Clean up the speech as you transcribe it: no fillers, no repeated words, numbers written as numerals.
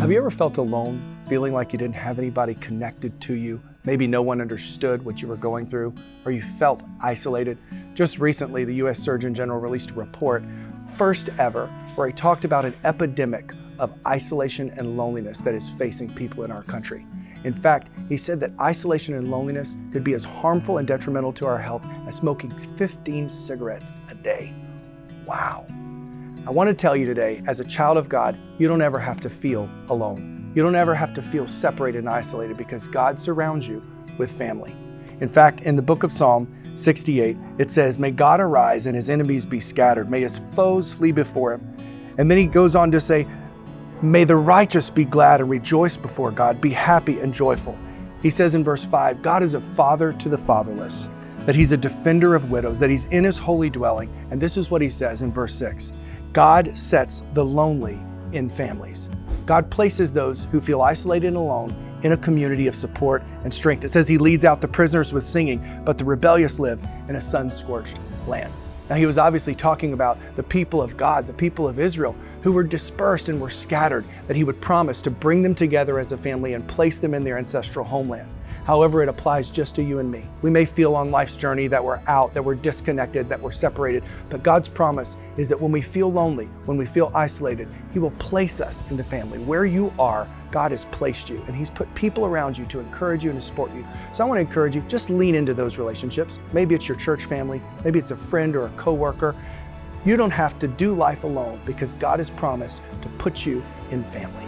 Have you ever felt alone, feeling like you didn't have anybody connected to you? Maybe no one understood what you were going through, or you felt isolated? Just recently, the U.S. Surgeon General released a report, first ever, where he talked about an epidemic of isolation and loneliness that is facing people in our country. In fact, he said that isolation and loneliness could be as harmful and detrimental to our health as smoking 15 cigarettes a day. Wow. I want to tell you today, as a child of God, you don't ever have to feel alone. You don't ever have to feel separated and isolated because God surrounds you with family. In fact, in the book of Psalm 68, it says, "May God arise and his enemies be scattered. May his foes flee before him." And then he goes on to say, "May the righteous be glad and rejoice before God, be happy and joyful." He says in verse 5, God is a father to the fatherless, that he's a defender of widows, that he's in his holy dwelling. And this is what he says in verse 6, God sets the lonely in families. God places those who feel isolated and alone in a community of support and strength. It says he leads out the prisoners with singing, but the rebellious live in a sun-scorched land. Now, he was obviously talking about the people of God, the people of Israel, who were dispersed and were scattered, that he would promise to bring them together as a family and place them in their ancestral homeland. However, it applies just to you and me. We may feel on life's journey that we're out, that we're disconnected, that we're separated, but God's promise is that when we feel lonely, when we feel isolated, he will place us in the family. Where you are, God has placed you, and he's put people around you to encourage you and to support you. So I want to encourage you, just lean into those relationships. Maybe it's your church family, maybe it's a friend or a coworker. You don't have to do life alone because God has promised to put you in family.